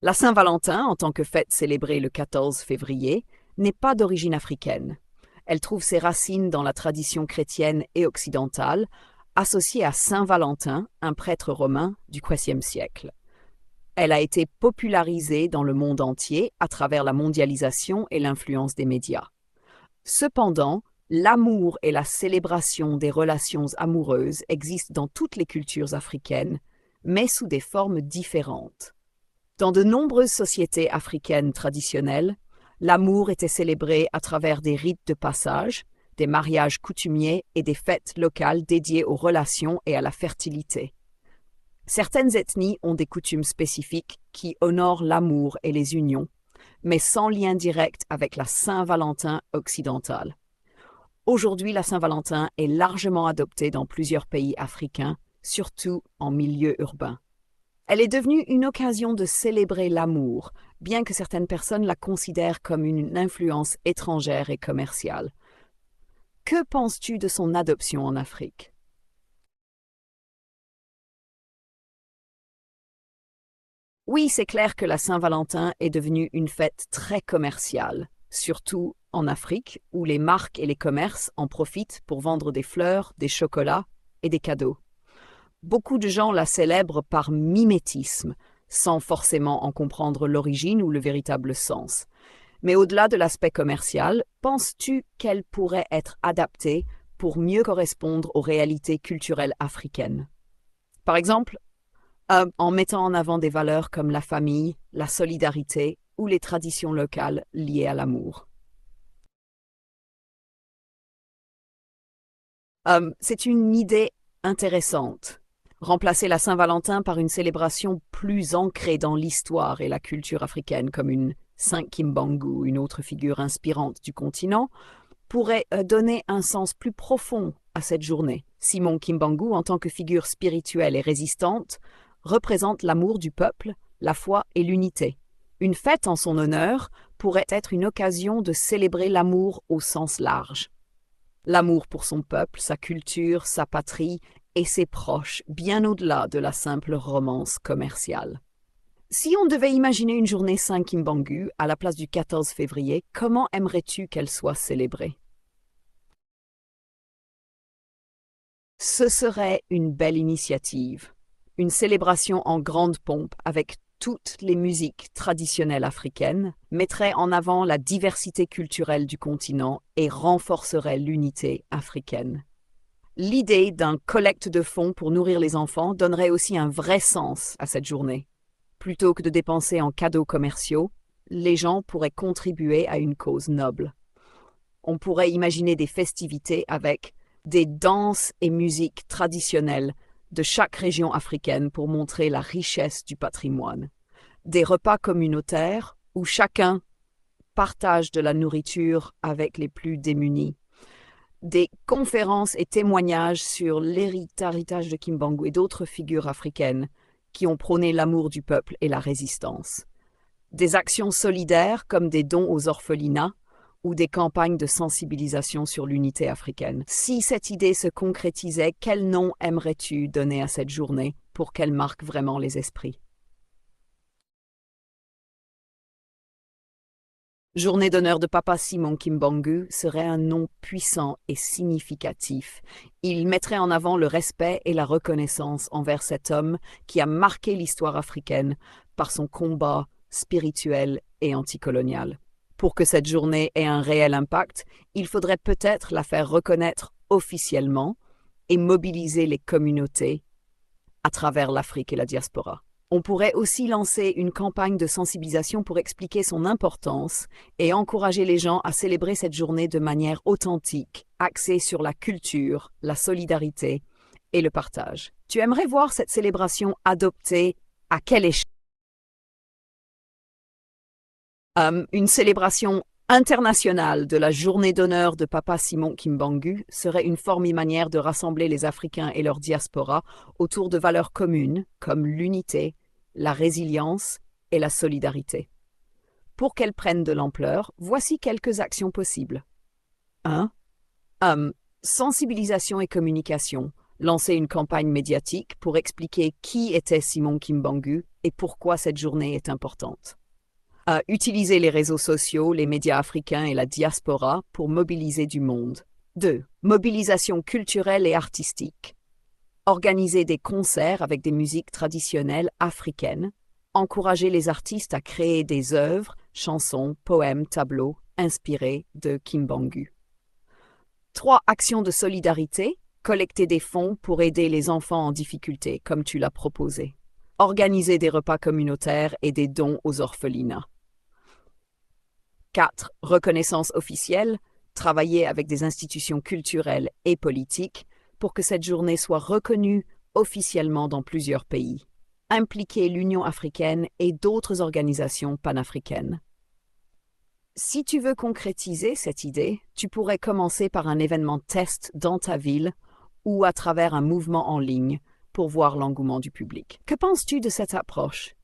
La Saint-Valentin, en tant que fête célébrée le 14 février, n'est pas d'origine africaine. Elle trouve ses racines dans la tradition chrétienne et occidentale, associée à Saint Valentin, un prêtre romain du IVe siècle. Elle a été popularisée dans le monde entier à travers la mondialisation et l'influence des médias. Cependant, l'amour et la célébration des relations amoureuses existent dans toutes les cultures africaines, mais sous des formes différentes. Dans de nombreuses sociétés africaines traditionnelles, l'amour était célébré à travers des rites de passage, des mariages coutumiers et des fêtes locales dédiées aux relations et à la fertilité. Certaines ethnies ont des coutumes spécifiques qui honorent l'amour et les unions, mais sans lien direct avec la Saint-Valentin occidentale. Aujourd'hui, la Saint-Valentin est largement adoptée dans plusieurs pays africains, surtout en milieu urbain. Elle est devenue une occasion de célébrer l'amour, bien que certaines personnes la considèrent comme une influence étrangère et commerciale. Que penses-tu de son adoption en Afrique? Oui, c'est clair que la Saint-Valentin est devenue une fête très commerciale, surtout en Afrique, où les marques et les commerces en profitent pour vendre des fleurs, des chocolats et des cadeaux. Beaucoup de gens la célèbrent par mimétisme, sans forcément en comprendre l'origine ou le véritable sens. Mais au-delà de l'aspect commercial, penses-tu qu'elle pourrait être adaptée pour mieux correspondre aux réalités culturelles africaines? Par exemple, en mettant en avant des valeurs comme la famille, la solidarité ou les traditions locales liées à l'amour. C'est une idée intéressante. Remplacer la Saint-Valentin par une célébration plus ancrée dans l'histoire et la culture africaine, comme une Saint Kimbangu, une autre figure inspirante du continent, pourrait donner un sens plus profond à cette journée. Simon Kimbangu, en tant que figure spirituelle et résistante, représente l'amour du peuple, la foi et l'unité. Une fête en son honneur pourrait être une occasion de célébrer l'amour au sens large. L'amour pour son peuple, sa culture, sa patrie et ses proches, bien au-delà de la simple romance commerciale. Si on devait imaginer une journée Saint Kimbangu à la place du 14 février, comment aimerais-tu qu'elle soit célébrée? Ce serait une belle initiative, une célébration en grande pompe avec toutes les musiques traditionnelles africaines, mettrait en avant la diversité culturelle du continent et renforcerait l'unité africaine. L'idée d'un collecte de fonds pour nourrir les enfants donnerait aussi un vrai sens à cette journée. Plutôt que de dépenser en cadeaux commerciaux, les gens pourraient contribuer à une cause noble. On pourrait imaginer des festivités avec des danses et musiques traditionnelles de chaque région africaine pour montrer la richesse du patrimoine. Des repas communautaires où chacun partage de la nourriture avec les plus démunis. Des conférences et témoignages sur l'héritage de Kimbangu et d'autres figures africaines qui ont prôné l'amour du peuple et la résistance. Des actions solidaires comme des dons aux orphelinats ou des campagnes de sensibilisation sur l'unité africaine. Si cette idée se concrétisait, quel nom aimerais-tu donner à cette journée pour qu'elle marque vraiment les esprits? Journée d'honneur de Papa Simon Kimbangu serait un nom puissant et significatif. Il mettrait en avant le respect et la reconnaissance envers cet homme qui a marqué l'histoire africaine par son combat spirituel et anticolonial. Pour que cette journée ait un réel impact, il faudrait peut-être la faire reconnaître officiellement et mobiliser les communautés à travers l'Afrique et la diaspora. On pourrait aussi lancer une campagne de sensibilisation pour expliquer son importance et encourager les gens à célébrer cette journée de manière authentique, axée sur la culture, la solidarité et le partage. Tu aimerais voir cette célébration adoptée à quelle échelle? Une célébration internationale de la journée d'honneur de Papa Simon Kimbangu serait une formidable manière de rassembler les Africains et leur diaspora autour de valeurs communes comme l'unité, la résilience et la solidarité. Pour qu'elle prenne de l'ampleur, voici quelques actions possibles. 1. Sensibilisation et communication. Lancer une campagne médiatique pour expliquer qui était Simon Kimbangu et pourquoi cette journée est importante. Utiliser les réseaux sociaux, les médias africains et la diaspora pour mobiliser du monde. 2. Mobilisation culturelle et artistique. Organiser des concerts avec des musiques traditionnelles africaines. Encourager les artistes à créer des œuvres, chansons, poèmes, tableaux inspirés de Kimbangu. 3. Actions de solidarité. Collecter des fonds pour aider les enfants en difficulté, comme tu l'as proposé. Organiser des repas communautaires et des dons aux orphelinats. 4. Reconnaissance officielle. Travailler avec des institutions culturelles et politiques pour que cette journée soit reconnue officiellement dans plusieurs pays. Impliquer l'Union africaine et d'autres organisations panafricaines. Si tu veux concrétiser cette idée, tu pourrais commencer par un événement test dans ta ville ou à travers un mouvement en ligne pour voir l'engouement du public. Que penses-tu de cette approche?